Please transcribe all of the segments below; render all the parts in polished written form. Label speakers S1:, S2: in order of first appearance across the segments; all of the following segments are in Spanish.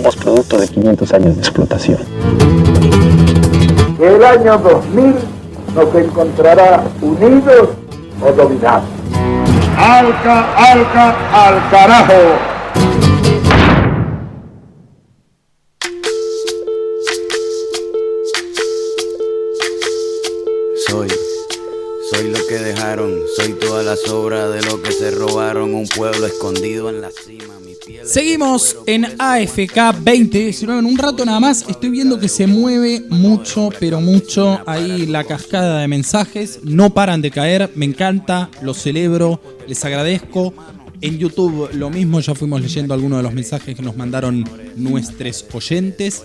S1: somos producto de 500 años de explotación.
S2: Que el año 2000 nos encontrará unidos o dominados. ¡Al carajo!
S3: Soy lo que dejaron, soy toda la sobra de lo que se robaron, un pueblo escondido en la cima.
S4: Seguimos en AFK 2019. En un rato nada más estoy viendo que se mueve mucho, pero mucho ahí la cascada de mensajes. No paran de caer, me encanta, lo celebro, les agradezco. En YouTube lo mismo, ya fuimos leyendo algunos de los mensajes que nos mandaron nuestros oyentes.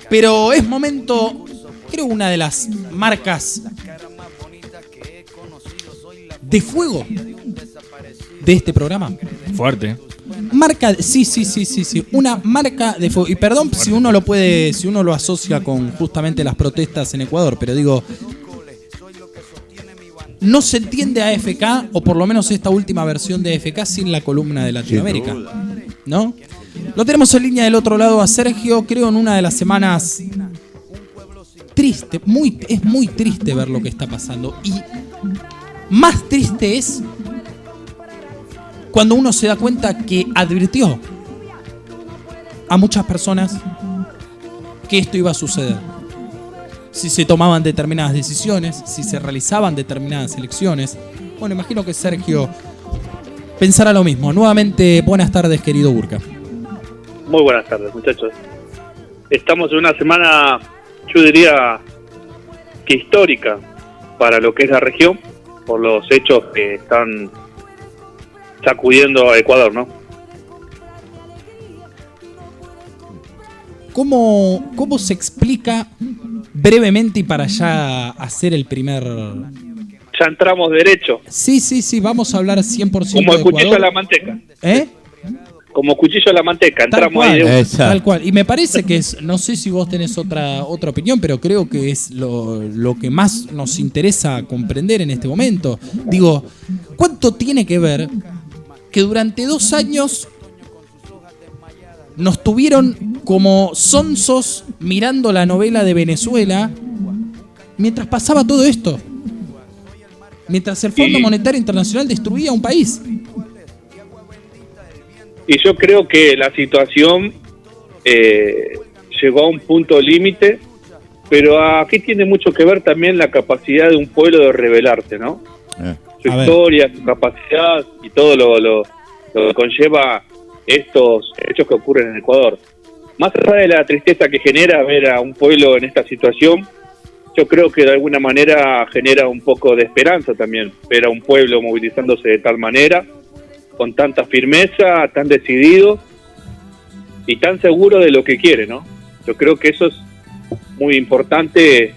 S4: Pero es momento, creo, una de las marcas de fuego de este programa.
S5: Fuerte.
S4: Marca, sí. Una marca de fuego. Y perdón si uno lo asocia con justamente las protestas en Ecuador, pero digo, no se entiende a AFK, o por lo menos esta última versión de AFK, sin la columna de Latinoamérica, ¿no? Lo tenemos en línea del otro lado a Sergio, creo en una de las semanas triste, es muy triste ver lo que está pasando. Y más triste es cuando uno se da cuenta que advirtió a muchas personas que esto iba a suceder. Si se tomaban determinadas decisiones, si se realizaban determinadas elecciones. Bueno, imagino que Sergio pensará lo mismo. Nuevamente, buenas tardes, querido Burka.
S6: Muy buenas tardes, muchachos. Estamos en una semana, yo diría que histórica para lo que es la región, por los hechos que están sacudiendo a Ecuador, ¿no?
S4: ¿Cómo se explica brevemente y para ya hacer el primer...
S6: Ya entramos derecho.
S4: Sí, vamos a hablar 100%
S6: como el
S4: de
S6: cuchillo
S4: Ecuador.
S6: a la manteca.
S4: ¿Eh?
S6: Como cuchillo a la manteca, entramos ahí de un...
S4: Tal cual. Y me parece que es, no sé si vos tenés otra opinión, pero creo que es lo que más nos interesa comprender en este momento. Digo, ¿cuánto tiene que ver que durante 2 años nos tuvieron como sonsos mirando la novela de Venezuela mientras pasaba todo esto? Mientras el Fondo Monetario Internacional destruía un país.
S6: Y yo creo que la situación llegó a un punto límite, pero aquí tiene mucho que ver también la capacidad de un pueblo de rebelarse, ¿no? Su historia, su capacidad y todo lo que conlleva estos hechos que ocurren en Ecuador. Más allá de la tristeza que genera ver a un pueblo en esta situación, yo creo que de alguna manera genera un poco de esperanza también, ver a un pueblo movilizándose de tal manera, con tanta firmeza, tan decidido y tan seguro de lo que quiere, ¿no? Yo creo que eso es muy importante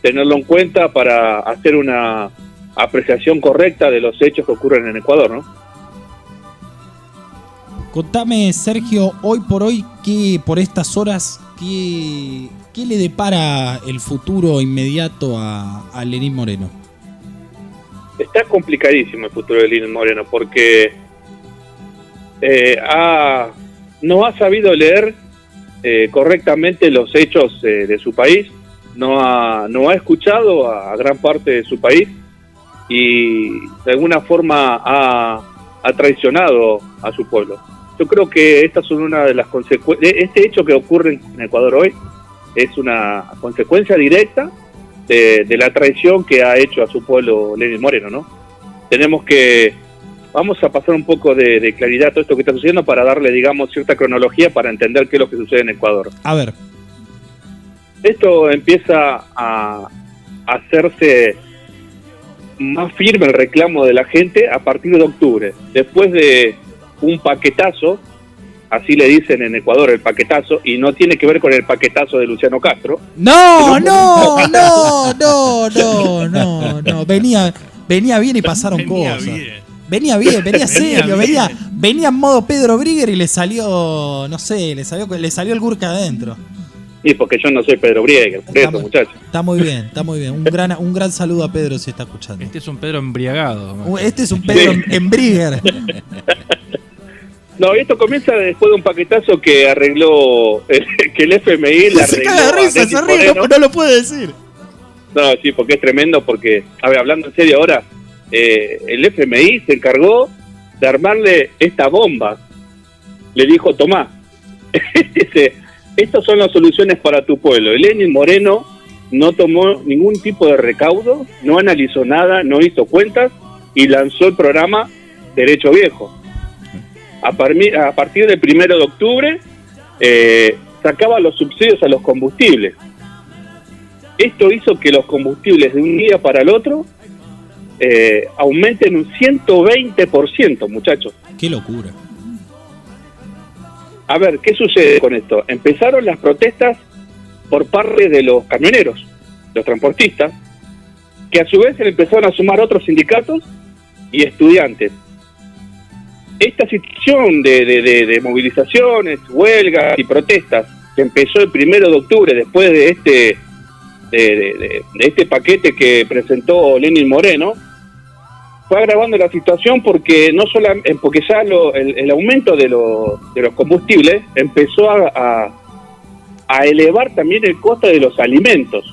S6: tenerlo en cuenta para hacer una apreciación correcta de los hechos que ocurren en Ecuador, ¿no?
S4: Contame, Sergio, hoy por hoy, por estas horas, ¿qué le depara el futuro inmediato a Lenín Moreno?
S6: Está complicadísimo el futuro de Lenín Moreno porque no ha sabido leer correctamente los hechos de su país, no ha escuchado a gran parte de su país y de alguna forma ha traicionado a su pueblo. Yo creo que estas son una de las consecuencias. Este hecho que ocurre en Ecuador hoy es una consecuencia directa de la traición que ha hecho a su pueblo Lenín Moreno, ¿no? Vamos a pasar un poco de claridad a todo esto que está sucediendo para darle, digamos, cierta cronología para entender qué es lo que sucede en Ecuador.
S4: A ver.
S6: Esto empieza a hacerse más firme el reclamo de la gente a partir de octubre, después de un paquetazo, así le dicen en Ecuador, el paquetazo, y no tiene que ver con el paquetazo de Luciano Castro.
S4: No. Venía bien y pasaron cosas. Venía bien, venía serio, venía en modo Pedro Brigger y le salió, no sé, le salió el Gurka adentro.
S6: Y porque yo no soy Pedro Brigger, por eso, muchachos.
S4: Está muy bien. Un gran saludo a Pedro si está escuchando.
S5: Este es un Pedro embriagado.
S4: Este es un Pedro en Brigger.
S6: No, esto comienza después de un paquetazo que arregló, que el FMI le arregló.
S4: Se caga de risa, se ríe, no lo puede decir.
S6: No, sí, porque es tremendo, porque, a ver, hablando en serio ahora, el FMI se encargó de armarle esta bomba. Le dijo, tomá, estas son las soluciones para tu pueblo. Lenín Moreno no tomó ningún tipo de recaudo, no analizó nada, no hizo cuentas y lanzó el programa Derecho Viejo. A partir del 1 de octubre sacaba los subsidios a los combustibles. Esto hizo que los combustibles de un día para el otro aumenten un 120%, muchachos.
S4: ¡Qué locura!
S6: A ver, ¿qué sucede con esto? Empezaron las protestas por parte de los camioneros, los transportistas, que a su vez se le empezaron a sumar otros sindicatos y estudiantes. Esta situación de movilizaciones, huelgas y protestas que empezó el 1 de octubre después de este paquete que presentó Lenín Moreno, fue agravando la situación porque porque ya el aumento de los combustibles empezó a elevar también el costo de los alimentos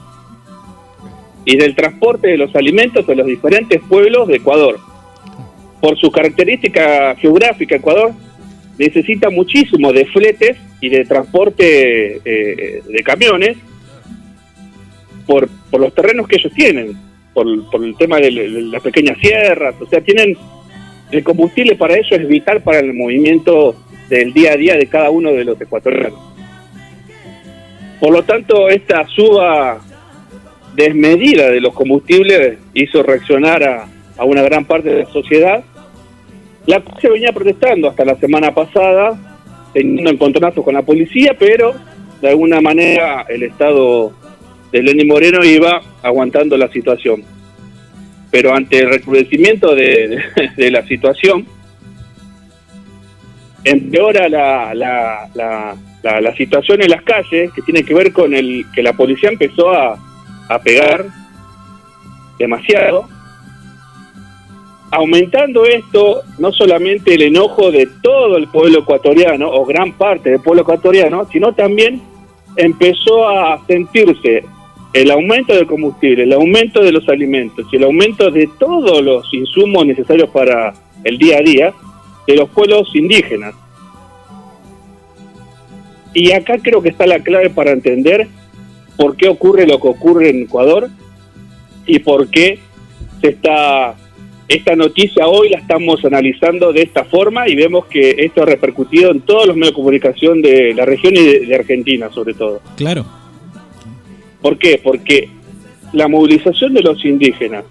S6: y del transporte de los alimentos a los diferentes pueblos de Ecuador. Por su característica geográfica, Ecuador necesita muchísimo de fletes y de transporte de camiones por los terrenos que ellos tienen, por el tema de las pequeñas sierras. O sea, tienen el combustible para ellos es vital para el movimiento del día a día de cada uno de los ecuatorianos. Por lo tanto, esta suba desmedida de los combustibles hizo reaccionar a una gran parte de la sociedad, la cual se venía protestando hasta la semana pasada, teniendo encontronazos con la policía, pero de alguna manera el Estado de Lenín Moreno iba aguantando la situación. Pero ante el recrudecimiento de la situación, empeora la situación en las calles, que tiene que ver con que la policía empezó a pegar demasiado, aumentando esto no solamente el enojo de todo el pueblo ecuatoriano, o gran parte del pueblo ecuatoriano, sino también empezó a sentirse el aumento del combustible, el aumento de los alimentos y el aumento de todos los insumos necesarios para el día a día de los pueblos indígenas. Y acá creo que está la clave para entender por qué ocurre lo que ocurre en Ecuador y por qué esta noticia hoy la estamos analizando de esta forma y vemos que esto ha repercutido en todos los medios de comunicación de la región y de Argentina, sobre todo.
S4: Claro.
S6: ¿Por qué? Porque la movilización de los indígenas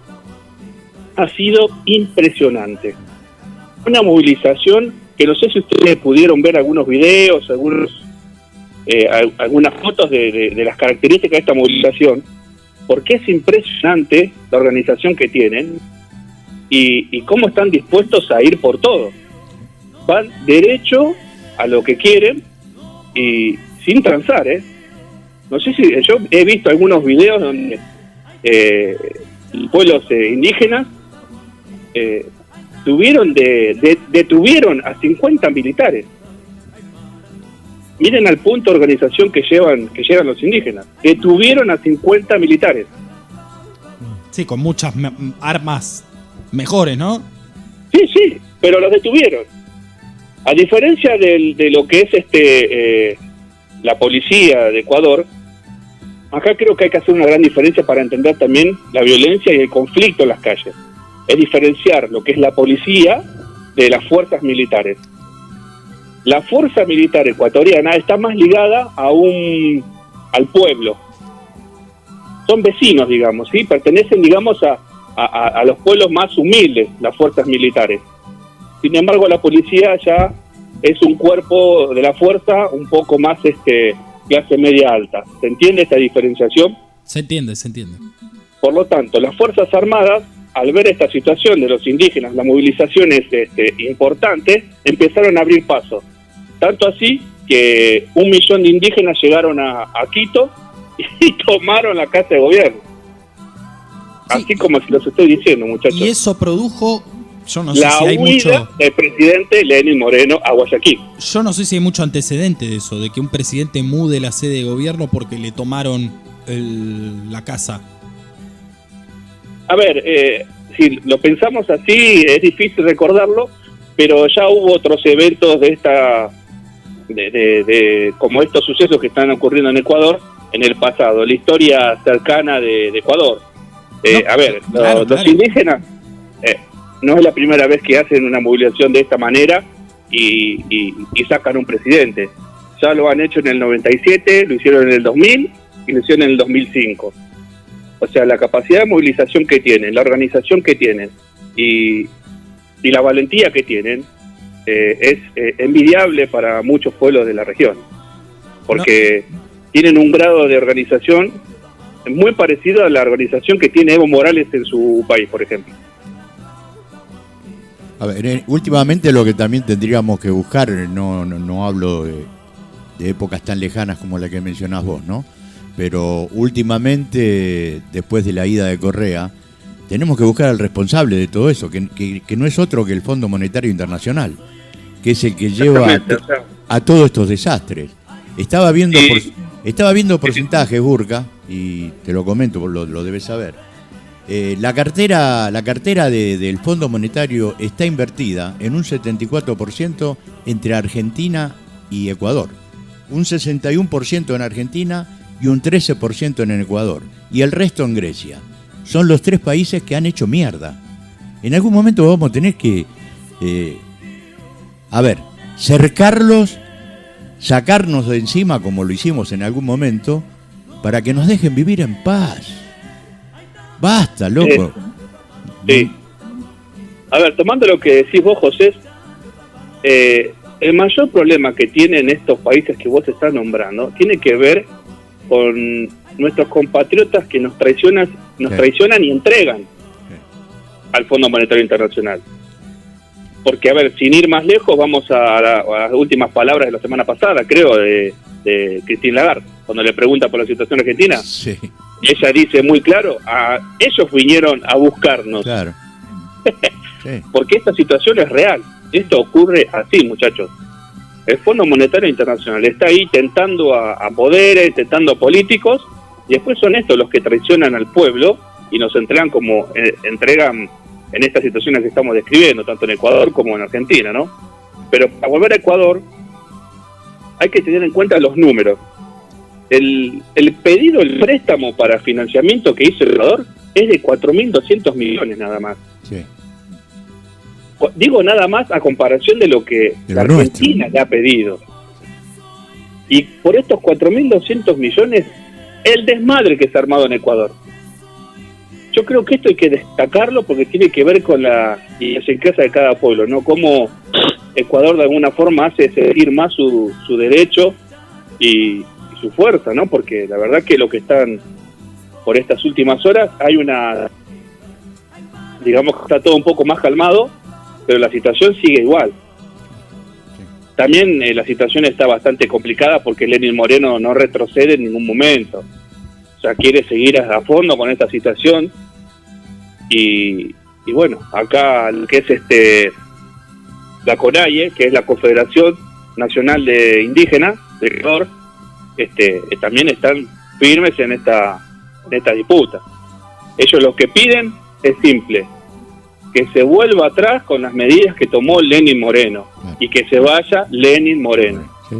S6: ha sido impresionante. Una movilización que no sé si ustedes pudieron ver algunos videos, algunas fotos de las características de esta movilización, porque es impresionante la organización que tienen y cómo están dispuestos a ir por todo. Van derecho a lo que quieren y sin transar, No sé si yo he visto algunos videos donde pueblos indígenas detuvieron a 50 militares. Miren al punto de organización que llevan los indígenas. Detuvieron a 50 militares.
S4: Sí, con muchas armas mejores, ¿no?
S6: Sí, pero los detuvieron. A diferencia de lo que es la policía de Ecuador, acá creo que hay que hacer una gran diferencia para entender también la violencia y el conflicto en las calles. Es diferenciar lo que es la policía de las fuerzas militares. La fuerza militar ecuatoriana está más ligada al pueblo. Son vecinos, digamos, ¿sí? Pertenecen, digamos, a los pueblos más humildes, las fuerzas militares. Sin embargo, la policía ya es un cuerpo de la fuerza un poco más clase media alta. ¿Se entiende esta diferenciación?
S4: Se entiende.
S6: Por lo tanto, las Fuerzas Armadas, al ver esta situación de los indígenas, las movilizaciones importantes, empezaron a abrir paso. Tanto así que 1 millón de indígenas llegaron a Quito y tomaron la casa de gobierno. Así como se los estoy diciendo, muchachos.
S4: Y eso produjo yo no sé
S6: la
S4: si hay
S6: huida
S4: mucho...
S6: del presidente Lenín Moreno a Guayaquil.
S4: Yo no sé si hay mucho antecedente de eso, de que un presidente mude la sede de gobierno porque le tomaron la casa.
S6: A ver, si lo pensamos así, es difícil recordarlo, pero ya hubo otros eventos de esta, como estos sucesos que están ocurriendo en Ecuador en el pasado, la historia cercana de Ecuador. A ver,
S4: claro,
S6: los indígenas no es la primera vez que hacen una movilización de esta manera y sacan un presidente. Ya lo han hecho en el 97, lo hicieron en el 2000 y lo hicieron en el 2005. O sea, la capacidad de movilización que tienen, la organización que tienen y la valentía que tienen es envidiable para muchos pueblos de la región. Porque tienen un grado de organización muy parecido a la organización que tiene Evo Morales en su país, por ejemplo.
S5: A ver, últimamente lo que también tendríamos que buscar, no hablo de épocas tan lejanas como la que mencionás vos, ¿no? Pero últimamente, después de la ida de Correa, tenemos que buscar al responsable de todo eso, que no es otro que el Fondo Monetario Internacional, que es el que lleva a todos estos desastres. Estaba viendo porcentajes, Burka, y te lo comento, lo debes saber. La cartera del Fondo Monetario está invertida en un 74% entre Argentina y Ecuador, un 61% en Argentina y un 13% en Ecuador, y el resto en Grecia. Son los 3 países que han hecho mierda. En algún momento vamos a tener que, cercarlos, sacarnos de encima como lo hicimos en algún momento, para que nos dejen vivir en paz. Basta, loco.
S6: Sí. A ver, tomando lo que decís vos, José, el mayor problema que tienen estos países que vos estás nombrando tiene que ver con nuestros compatriotas que nos traicionan y entregan al Fondo Monetario Internacional. Porque, a ver, sin ir más lejos, vamos a las últimas palabras de la semana pasada, creo, de Christine Lagarde, cuando le pregunta por la situación argentina.
S5: Sí.
S6: Ella dice muy claro, ellos vinieron a buscarnos.
S5: Claro. Sí.
S6: Porque esta situación es real. Esto ocurre así, muchachos. El Fondo Monetario Internacional está ahí tentando a poderes, tentando a políticos, y después son estos los que traicionan al pueblo y nos entregan como entregan en estas situaciones que estamos describiendo, tanto en Ecuador como en Argentina, ¿no? Pero para volver a Ecuador hay que tener en cuenta los números. El pedido, el préstamo para financiamiento que hizo el Ecuador es de 4.200 millones nada más.
S5: Sí.
S6: Digo nada más a comparación de lo que la Argentina le ha pedido. Y por estos 4.200 millones, el desmadre que se ha armado en Ecuador. Yo creo que esto hay que destacarlo porque tiene que ver con la idiosincrasia de cada pueblo, ¿no? Cómo Ecuador de alguna forma hace sentir más su derecho y su fuerza, ¿no? Porque la verdad que lo que están por estas últimas horas hay digamos que está todo un poco más calmado, pero la situación sigue igual. También la situación está bastante complicada porque Lenín Moreno no retrocede en ningún momento. O sea, quiere seguir a fondo con esta situación. Y bueno, acá lo que es la CONAIE, que es la Confederación Nacional de Indígenas de Ecuador, también están firmes en esta disputa. Ellos lo que piden es simple: que se vuelva atrás con las medidas que tomó Lenín Moreno y que se vaya Lenín Moreno.
S5: Sí.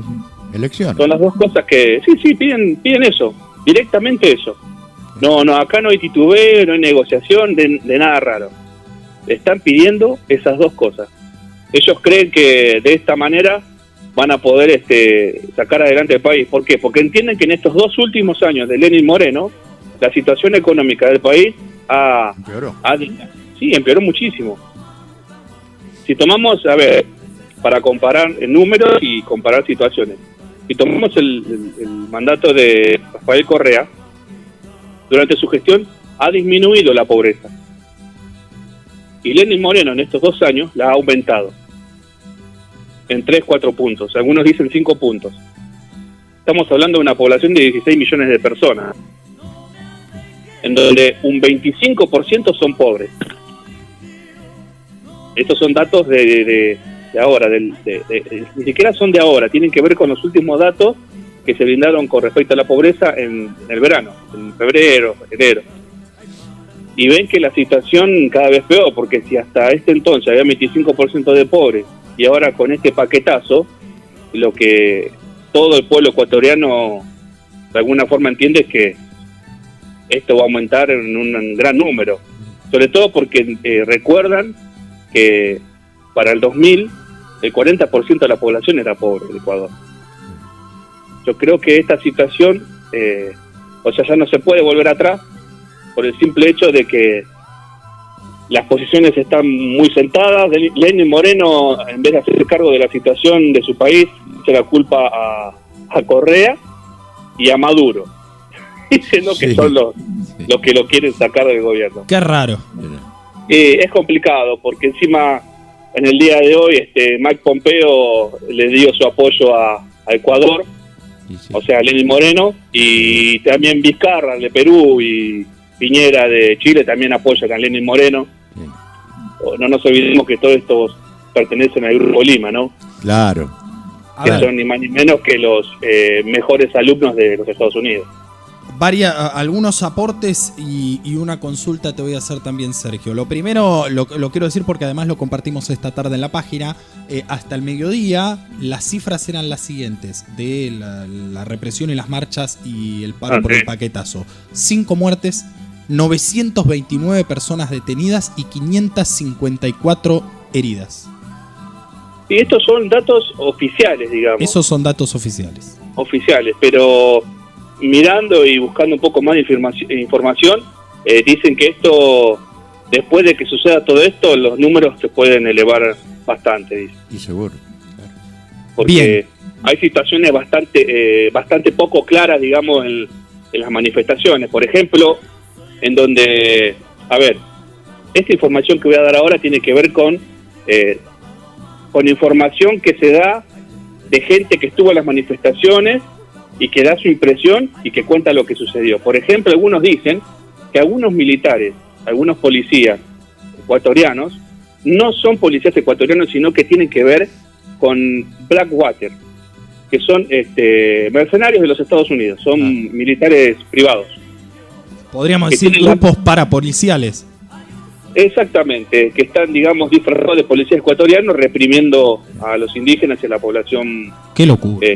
S5: Elecciones.
S6: Son las dos cosas que piden eso, directamente eso. No, acá no hay titubeo, no hay negociación de nada raro. Están pidiendo esas dos cosas. Ellos creen que de esta manera van a poder sacar adelante el país. ¿Por qué? Porque entienden que en estos 2 últimos años de Lenín Moreno, la situación económica del país empeoró muchísimo. Si tomamos, a ver, para comparar números y comparar situaciones, si tomamos el mandato de Rafael Correa, durante su gestión ha disminuido la pobreza. Y Lenín Moreno en estos 2 años la ha aumentado en 3-4 puntos, algunos dicen 5 puntos. Estamos hablando de una población de 16 millones de personas, en donde un 25% son pobres. estos son datos de ahora, ni siquiera son de ahora, tienen que ver con los últimos datos que se brindaron con respecto a la pobreza en el verano, en febrero, enero. Y ven que la situación cada vez peor, porque si hasta este entonces había 25% de pobres, y ahora con este paquetazo, lo que todo el pueblo ecuatoriano de alguna forma entiende es que esto va a aumentar en un gran número, sobre todo porque recuerdan que para el 2000 el 40% de la población era pobre del Ecuador. Yo creo que esta situación, ya no se puede volver atrás por el simple hecho de que las posiciones están muy sentadas. Lenín Moreno, en vez de hacerse cargo de la situación de su país, echa la culpa a Correa y a Maduro, diciendo que son los que lo quieren sacar del gobierno.
S4: Qué raro.
S6: Es complicado, porque encima en el día de hoy Mike Pompeo le dio su apoyo a Ecuador, o sea, Lenín Moreno, y también Vizcarra de Perú y Piñera de Chile también apoyan a Lenín Moreno. No nos olvidemos que todos estos pertenecen al Grupo Lima, ¿no?
S5: Claro.
S6: Que son ni más ni menos que los mejores alumnos de los Estados Unidos.
S4: Algunos aportes y una consulta te voy a hacer también, Sergio. Lo primero, lo quiero decir porque además lo compartimos esta tarde en la página. Hasta el mediodía las cifras eran las siguientes de la represión y las marchas y el paro por el paquetazo. 5 muertes, 929 personas detenidas y 554 heridas.
S6: Y estos son datos oficiales, digamos.
S4: Esos son datos oficiales.
S6: Oficiales, pero mirando y buscando un poco más de información, dicen que esto, después de que suceda todo esto, los números se pueden elevar bastante, dicen.
S5: Y seguro. Claro.
S6: Porque
S4: Bien.
S6: Hay situaciones bastante poco claras, digamos, en las manifestaciones. Por ejemplo, en donde, esta información que voy a dar ahora tiene que ver con información que se da de gente que estuvo en las manifestaciones y que da su impresión y que cuenta lo que sucedió. Por ejemplo, algunos dicen que algunos militares, algunos policías ecuatorianos, no son policías ecuatorianos, sino que tienen que ver con Blackwater, que son mercenarios de los Estados Unidos, son militares privados.
S4: Podríamos decir grupos parapoliciales.
S6: Exactamente, que están, digamos, disfrazados de policías ecuatorianos reprimiendo a los indígenas y a la población.
S4: ¡Qué locura!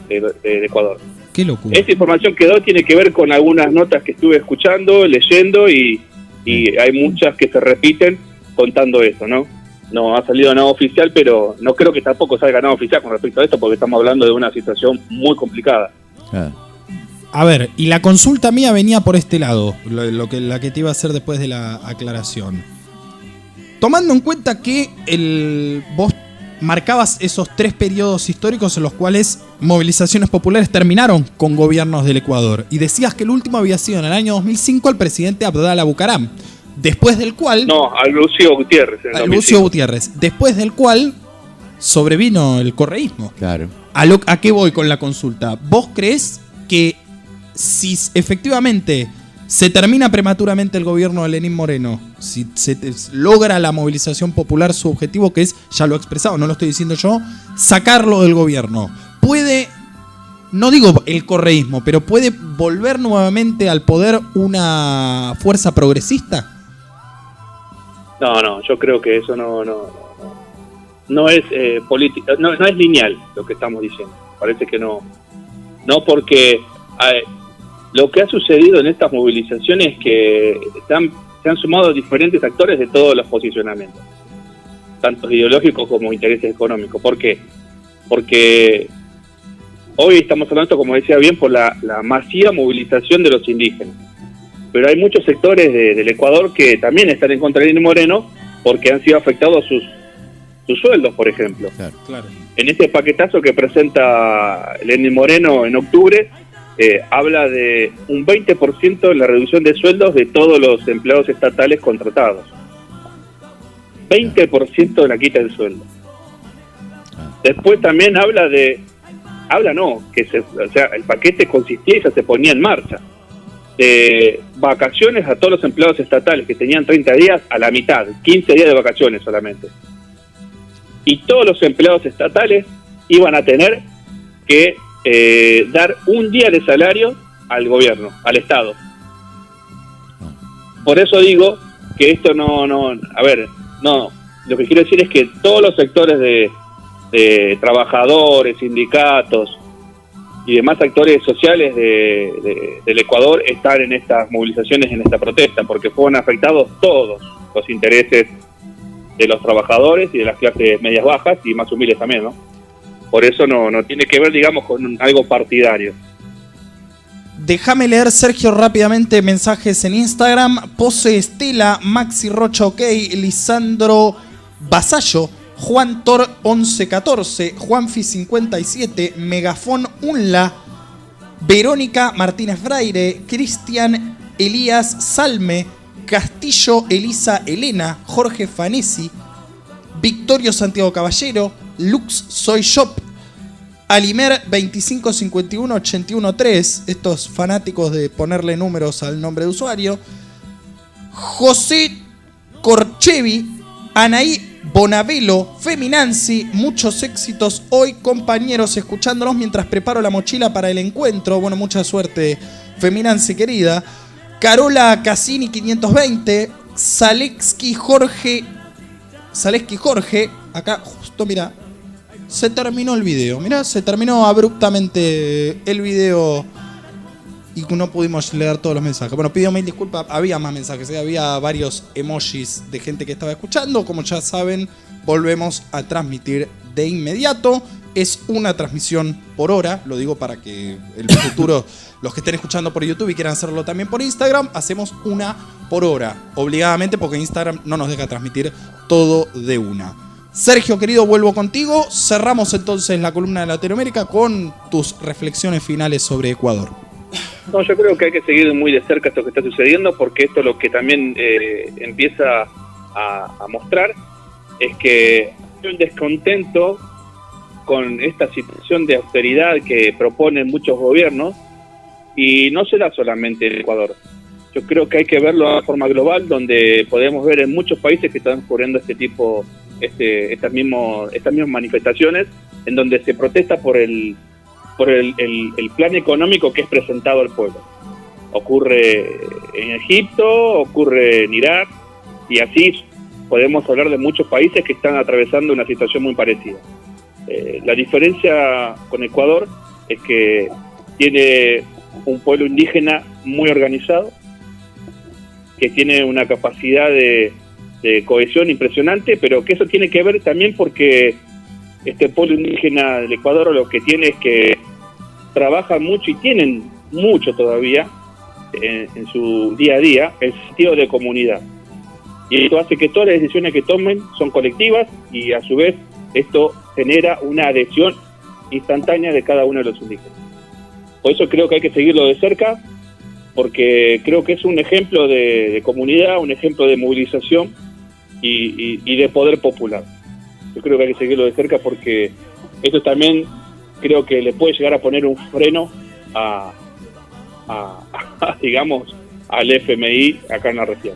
S6: De Ecuador.
S4: ¡Qué locura!
S6: Esta información que doy tiene que ver con algunas notas que estuve escuchando, leyendo, y hay muchas que se repiten contando esto, ¿no? No ha salido nada oficial, pero no creo que tampoco salga nada oficial con respecto a esto, porque estamos hablando de una situación muy complicada.
S4: A ver, y la consulta mía venía por este lado, la que te iba a hacer después de la aclaración. Tomando en cuenta que vos marcabas esos 3 periodos históricos en los cuales movilizaciones populares terminaron con gobiernos del Ecuador, y decías que el último había sido en el año 2005 al presidente Abdala Bucaram, después del cual...
S6: No, a Lucio Gutiérrez.
S4: Lucio Gutiérrez, después del cual sobrevino el correísmo.
S5: Claro.
S4: ¿A qué voy con la consulta? ¿Vos creés que si efectivamente se termina prematuramente el gobierno de Lenín Moreno, si se logra la movilización popular, su objetivo, que es, ya lo he expresado, no lo estoy diciendo yo, sacarlo del gobierno, puede, no digo el correísmo, pero puede volver nuevamente al poder una fuerza progresista?
S6: No, yo creo que eso no es política, no es lineal lo que estamos diciendo. Parece que no porque lo que ha sucedido en estas movilizaciones es que se han sumado diferentes actores de todos los posicionamientos, tanto ideológicos como intereses económicos. ¿Por qué? Porque hoy estamos hablando, como decía bien, por la masiva movilización de los indígenas. Pero hay muchos sectores del Ecuador que también están en contra de Lenín Moreno porque han sido afectados sus sueldos, por ejemplo.
S4: Claro.
S6: En este paquetazo que presenta Lenín Moreno en octubre, habla de un 20% en la reducción de sueldos de todos los empleados estatales contratados. 20% de la quita del sueldo. Después también que el paquete consistía y ya se ponía en marcha. vacaciones a todos los empleados estatales que tenían 30 días a la mitad, 15 días de vacaciones solamente. Y todos los empleados estatales iban a tener que dar un día de salario al gobierno, al Estado. Por eso digo que esto no, lo que quiero decir es que todos los sectores de trabajadores, sindicatos y demás actores sociales del Ecuador están en estas movilizaciones, en esta protesta, porque fueron afectados todos los intereses de los trabajadores y de las clases medias bajas y más humildes también, ¿no? Por eso no tiene que ver, digamos, con algo partidario.
S4: Déjame leer, Sergio, rápidamente mensajes en Instagram. Pose Estela, Maxi Rocha OK, Lisandro Vasallo, Juan Tor 1114, Juanfi 57, Megafón Unla, Verónica Martínez Fraire, Cristian Elías Salme, Castillo Elisa Elena, Jorge Fanesi, Victorio Santiago Caballero, Lux Soy Shop, Alimer 2551-813, estos fanáticos de ponerle números al nombre de usuario, José Corchevi, Anaí Bonavelo, Feminanzi, muchos éxitos hoy, compañeros, escuchándolos mientras preparo la mochila para el encuentro. Bueno, mucha suerte, Feminanzi querida. Carola Cassini 520, Zaleski Jorge, acá justo, mira, se terminó el video. Mirá, se terminó abruptamente el video y no pudimos leer todos los mensajes. Bueno, pido mil disculpas, había más mensajes, había varios emojis de gente que estaba escuchando. Como ya saben, volvemos a transmitir de inmediato. Es una transmisión por hora, lo digo para que el futuro, los que estén escuchando por YouTube y quieran hacerlo también por Instagram, hacemos una por hora, obligadamente, porque Instagram no nos deja transmitir todo de una. Sergio, querido, vuelvo contigo. Cerramos entonces la columna de Latinoamérica con tus reflexiones finales sobre Ecuador.
S6: No, yo creo que hay que seguir muy de cerca esto que está sucediendo, porque esto lo que también empieza a mostrar es que hay un descontento con esta situación de austeridad que proponen muchos gobiernos, y no se da solamente en Ecuador. Yo creo que hay que verlo de forma global, donde podemos ver en muchos países que están ocurriendo estas mismas manifestaciones, en donde se protesta por el plan económico que es presentado al pueblo. Ocurre en Egipto, ocurre en Irak, y así podemos hablar de muchos países que están atravesando una situación muy parecida. La diferencia con Ecuador es que tiene un pueblo indígena muy organizado, que tiene una capacidad de cohesión impresionante, pero que eso tiene que ver también porque este pueblo indígena del Ecuador lo que tiene es que trabajan mucho y tienen mucho todavía en su día a día el sentido de comunidad. Y esto hace que todas las decisiones que tomen son colectivas, y a su vez esto genera una adhesión instantánea de cada uno de los indígenas. Por eso creo que hay que seguirlo de cerca, porque creo que es un ejemplo de comunidad, un ejemplo de movilización y de poder popular. Yo creo que hay que seguirlo de cerca, porque esto también creo que le puede llegar a poner un freno digamos, al FMI acá en la región.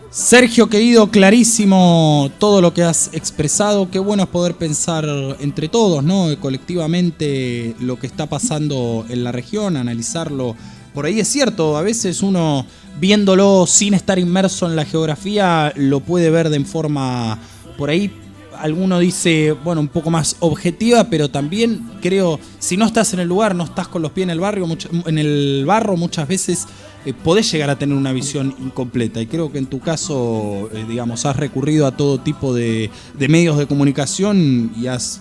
S4: Sergio, querido, clarísimo todo lo que has expresado. Qué bueno es poder pensar entre todos, ¿no? Colectivamente lo que está pasando en la región, analizarlo. Por ahí es cierto, a veces uno, viéndolo sin estar inmerso en la geografía, lo puede ver de forma, por ahí alguno dice, bueno, un poco más objetiva, pero también creo, si no estás en el lugar, no estás con los pies en el barro, muchas veces podés llegar a tener una visión incompleta. Y creo que en tu caso, digamos, has recurrido a todo tipo de medios de comunicación y has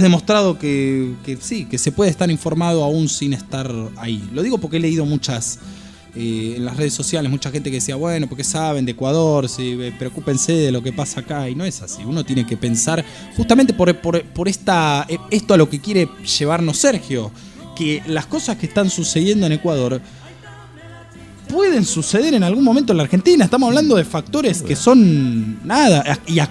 S4: demostrado que sí, que se puede estar informado aún sin estar ahí. Lo digo porque he leído muchas en las redes sociales, mucha gente que decía, bueno, porque saben de Ecuador, sí, preocúpense de lo que pasa acá, y no es así. Uno tiene que pensar justamente por esto a lo que quiere llevarnos Sergio, que las cosas que están sucediendo en Ecuador pueden suceder en algún momento en la Argentina. Estamos hablando de factores que son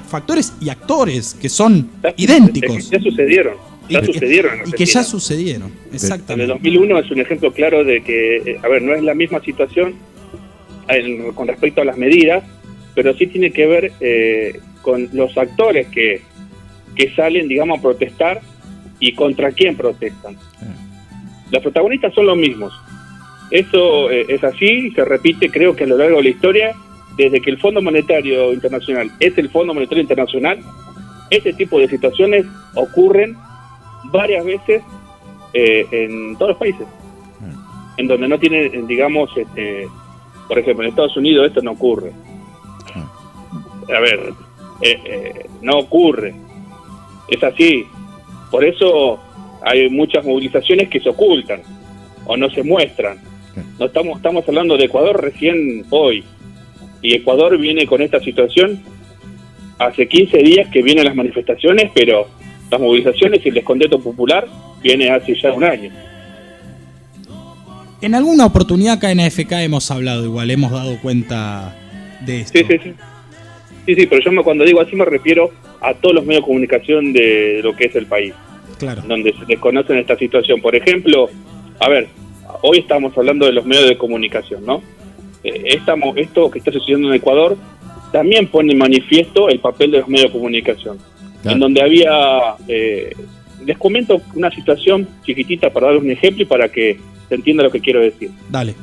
S4: factores y actores que son idénticos.
S6: Ya sucedieron. Ya sucedieron.
S4: Y que ya sucedieron, exactamente.
S6: En el 2001 es un ejemplo claro de que, no es la misma situación con respecto a las medidas, pero sí tiene que ver con los actores que salen, digamos, a protestar y contra quién protestan. Los protagonistas son los mismos. Eso es así y se repite, creo que a lo largo de la historia, desde que el Fondo Monetario Internacional es el Fondo Monetario Internacional, este tipo de situaciones ocurren varias veces en todos los países, en donde no tienen, digamos, por ejemplo, en Estados Unidos esto no ocurre. No ocurre. Es así. Por eso hay muchas movilizaciones que se ocultan o no se muestran. No estamos hablando de Ecuador recién hoy. Y Ecuador viene con esta situación hace 15 días que vienen las manifestaciones, pero las movilizaciones y el descontento popular viene hace ya un año.
S4: En alguna oportunidad acá en AFK hemos hablado igual, hemos dado cuenta de esto.
S6: Sí, pero yo cuando digo así me refiero a todos los medios de comunicación de lo que es el país.
S4: Claro.
S6: Donde se desconocen esta situación. Por ejemplo, hoy estamos hablando de los medios de comunicación, ¿no? Esto que está sucediendo en Ecuador también pone en manifiesto el papel de los medios de comunicación. Claro. En donde había... les comento una situación chiquitita para dar un ejemplo y para que se entienda lo que quiero decir.
S4: Dale.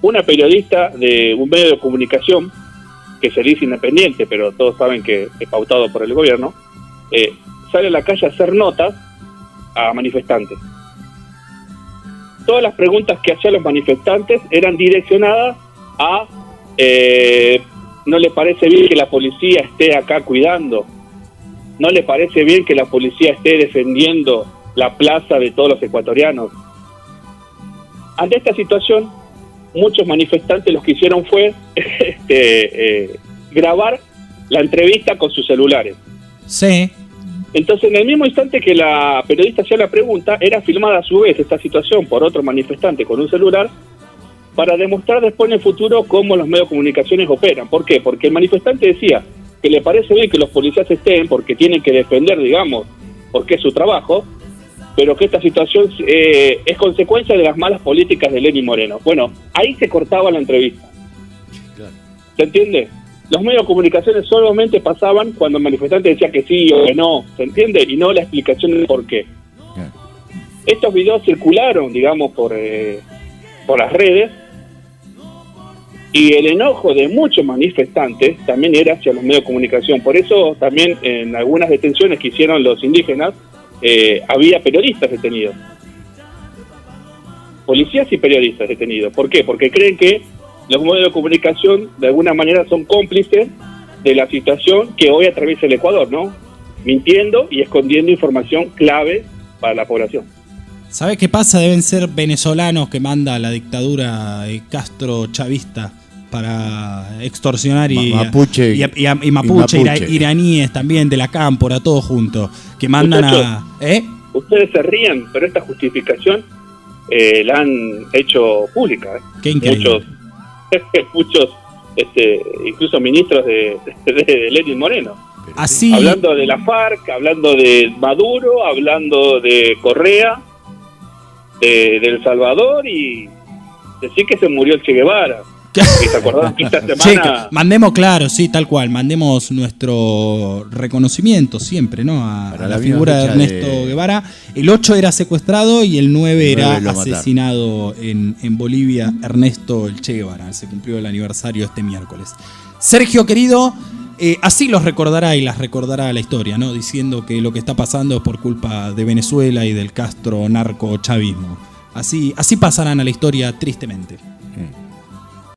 S6: Una periodista de un medio de comunicación que se dice independiente, pero todos saben que es pautado por el gobierno, sale a la calle a hacer notas a manifestantes. Todas las preguntas que hacían los manifestantes eran direccionadas a no le parece bien que la policía esté acá cuidando, no le parece bien que la policía esté defendiendo la plaza de todos los ecuatorianos. Ante esta situación, muchos manifestantes lo que hicieron fue grabar la entrevista con sus celulares.
S4: Sí.
S6: Entonces, en el mismo instante que la periodista hacía la pregunta, era filmada a su vez esta situación por otro manifestante con un celular para demostrar después en el futuro cómo los medios de comunicaciones operan. ¿Por qué? Porque el manifestante decía que le parece bien que los policías estén porque tienen que defender, digamos, porque es su trabajo, pero que esta situación es consecuencia de las malas políticas de Lenín Moreno. Bueno, ahí se cortaba la entrevista. Claro. ¿Se entiende? Los medios de comunicaciones solamente pasaban cuando el manifestante decía que sí o que no, ¿se entiende? Y no la explicación de por qué. Claro. Estos videos circularon, digamos, por las redes, y el enojo de muchos manifestantes también era hacia los medios de comunicación. Por eso también en algunas detenciones que hicieron los indígenas, había periodistas detenidos, policías y periodistas detenidos. ¿Por qué? Porque creen que los medios de comunicación de alguna manera son cómplices de la situación que hoy atraviesa el Ecuador, ¿no? Mintiendo y escondiendo información clave para la población.
S4: ¿Sabes qué pasa? Deben ser venezolanos que manda la dictadura Castro chavista para extorsionar y mapuche, iraníes también de la cámpora, todos juntos, que mandan
S6: Ustedes se ríen, pero esta justificación la han hecho pública.
S4: Qué increíble.
S6: Muchos incluso ministros de Lenín Moreno.
S4: Así...
S6: Hablando de la FARC, hablando de Maduro, hablando de Correa, de El Salvador, y decir que se murió el Che Guevara. ¿Se acuerdan que esta semana...
S4: mandemos, claro, sí, tal cual, mandemos nuestro reconocimiento siempre, ¿no? A la figura de Ernesto Guevara. El 8 era secuestrado y el 9 era asesinado en Bolivia, Ernesto el Che Guevara. Se cumplió el aniversario este miércoles. Sergio, querido, así los recordará y las recordará la historia, ¿no? Diciendo que lo que está pasando es por culpa de Venezuela y del Castro narco chavismo. Así pasarán a la historia tristemente.